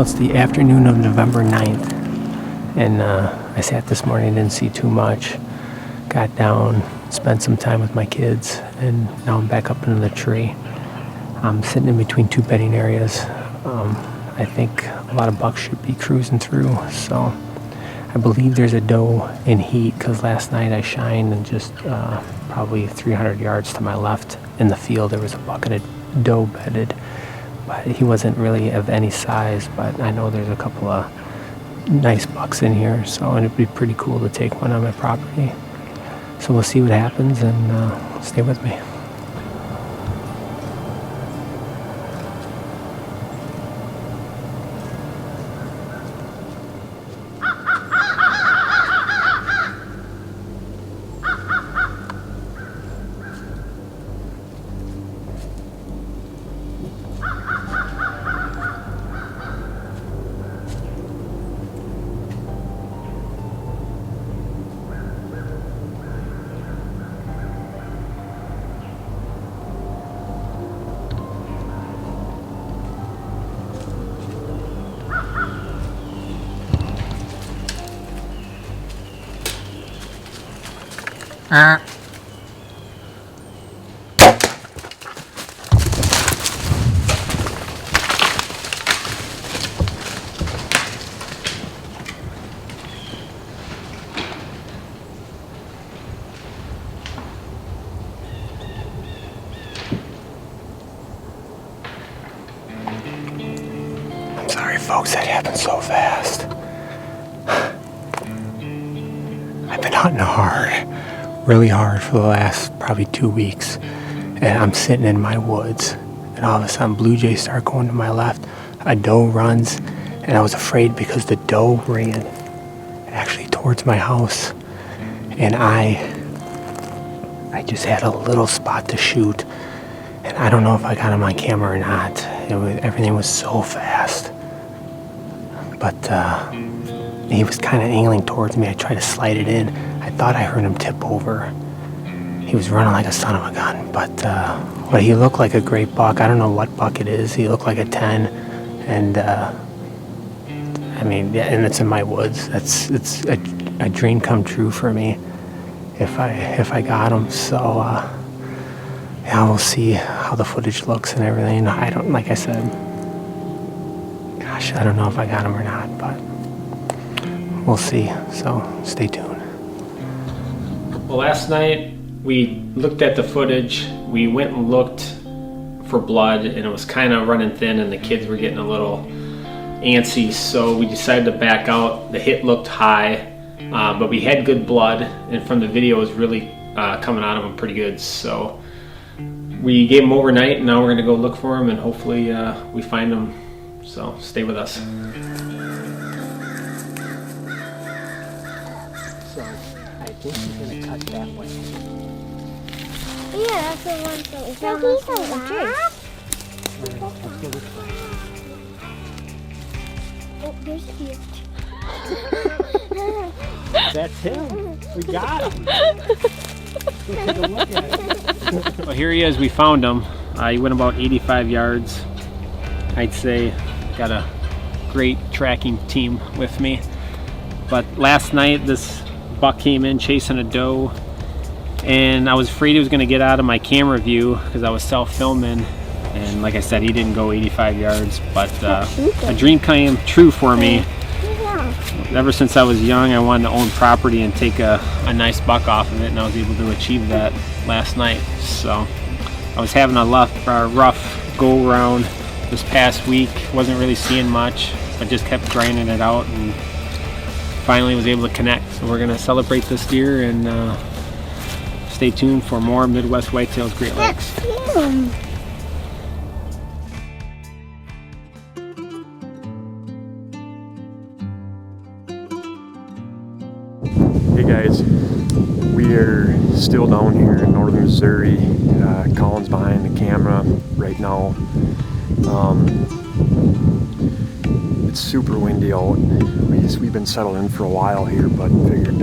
Well, it's the afternoon of November 9th, and I sat this morning, didn't see too much. Got down, spent some time with my kids, and now I'm back up in the tree. I'm sitting in between two bedding areas. I think a lot of bucks should be cruising through, so I believe there's a doe in heat because last night I shined and just probably 300 yards to my left in the field there was a buck and a doe bedded. But he wasn't really of any size, but I know there's a couple of nice bucks in here, so it'd be pretty cool to take one on my property. So we'll see what happens, and stay with me. I'm sorry, folks, that happened so fast. I've been hunting hard. Really hard for the last probably 2 weeks, and I'm sitting in my woods, and all of a sudden blue jays start going to my left, a doe runs, and I was afraid because the doe ran actually towards my house, and I just had a little spot to shoot, and I don't know if I got him on camera or not. Everything was so fast, but he was kind of angling towards me. I tried to slide it in. I thought I heard him tip over. He was running like a son of a gun, but he looked like a great buck. I don't know what buck it is. He looked like a 10, and I mean, yeah, and it's in my woods. It's a dream come true for me if I got him. So yeah, we'll see how the footage looks and everything. Like I said, gosh, I don't know if I got him or not, but we'll see. So stay tuned. Well, last night we looked at the footage. We went and looked for blood, and it was kind of running thin, and the kids were getting a little antsy, so we decided to back out. The hit looked high, but we had good blood, and from the video it was really coming out of them pretty good. So we gave them overnight, and now we're going to go look for them, and hopefully we find them. So stay with us. So I think he's going to cut that way. Yeah, that's the one that we found on the tree. Let's go this way. Oh, there's here. That's him. We got him. Let's go take a look at it. Well, here he is. We found him. He went about 85 yards. I'd say got a great tracking team with me. But last night this buck came in chasing a doe, and I was afraid he was going to get out of my camera view because I was self-filming, and like I said, he didn't go 85 yards, but a dream came true for me. Ever since I was young, I wanted to own property and take a nice buck off of it, and I was able to achieve that last night. So I was having a rough go around this past week. Wasn't really seeing much, but just kept grinding it out, and finally was able to connect. So we're going to celebrate this deer, and stay tuned for more Midwest Whitetails Great Lakes. Hey guys, we are still down here in northern Missouri. Colin's behind the camera right now. It's super windy out. We've been settled in for a while here, but figured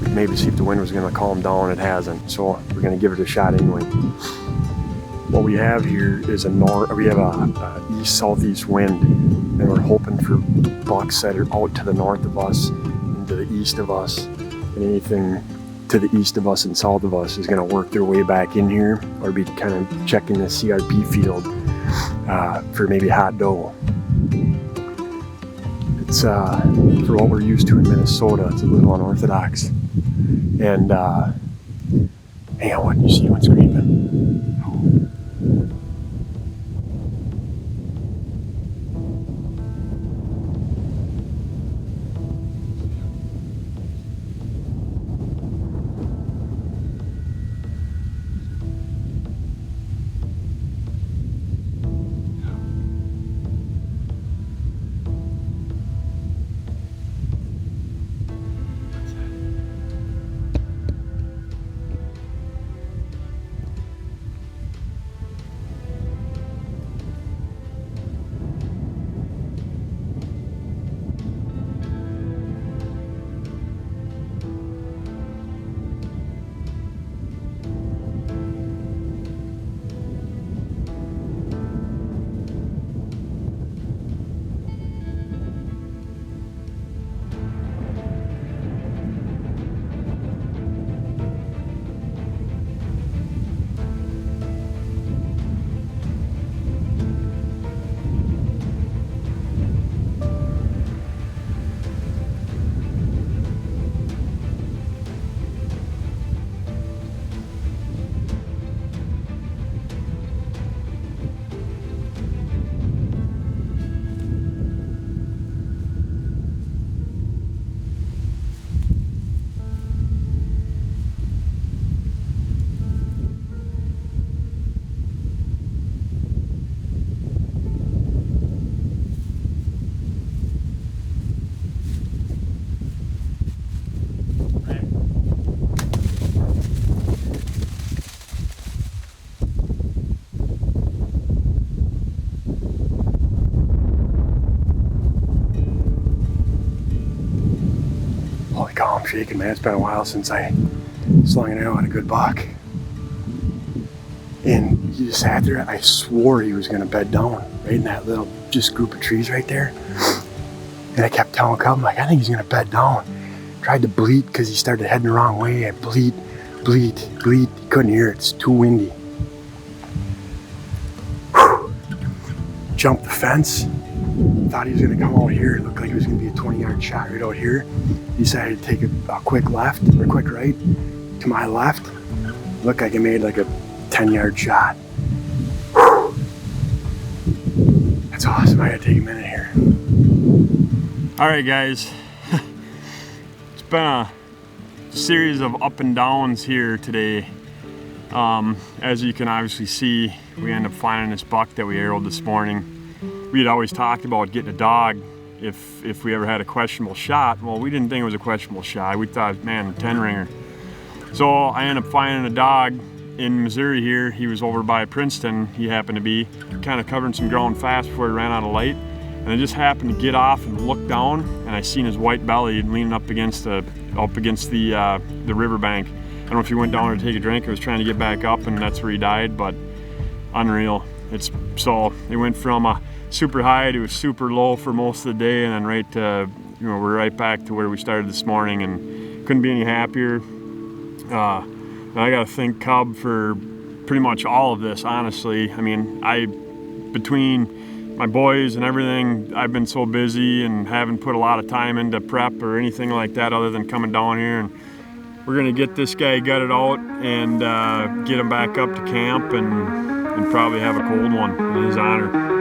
we'd maybe see if the wind was going to calm down. It hasn't, so we're going to give it a shot anyway. what we have here is we have a east-southeast wind, and we're hoping for bucks that are out to the north of us and to the east of us, and anything to the east of us and south of us is going to work their way back in here or be kind of checking the CRP field for maybe hot doe. It's for what we're used to in Minnesota, it's a little unorthodox. And hang on, what? You see one screaming? Holy cow, I'm shaking, man. It's been a while since I slung an arrow at a good buck. And he just sat there. I swore he was going to bed down right in that little just group of trees right there. And I kept telling Cub, I'm like, I think he's going to bed down. Tried to bleat because he started heading the wrong way. I bleat. He couldn't hear it. It's too windy. Whew. Jumped the fence. Thought he was going to come out here. It looked like it was going to be a 20-yard shot right out here. He decided to take a quick left or quick right to my left. Looked like it made like a 10-yard shot. Whew. That's awesome. I gotta take a minute here. All right, guys. It's been a series of up and downs here today. As you can obviously see, we ended up finding this buck that we arrowed this morning. We had always talked about getting a dog if we ever had a questionable shot. Well, we didn't think it was a questionable shot. We thought, man, 10-ringer. So I ended up finding a dog in Missouri here. He was over by Princeton. He happened to be kind of covering some ground fast before he ran out of light. And I just happened to get off and look down, and I seen his white belly leaning up against the riverbank. I don't know if he went down there to take a drink or was trying to get back up, and that's where he died, but unreal. So it went from a super high to a super low for most of the day, and then right to, we're right back to where we started this morning, and couldn't be any happier. I gotta thank Cub for pretty much all of this, honestly. I mean, between my boys and everything, I've been so busy and haven't put a lot of time into prep or anything like that other than coming down here, and we're gonna get this guy gutted out and get him back up to camp and probably have a cold one in his honor.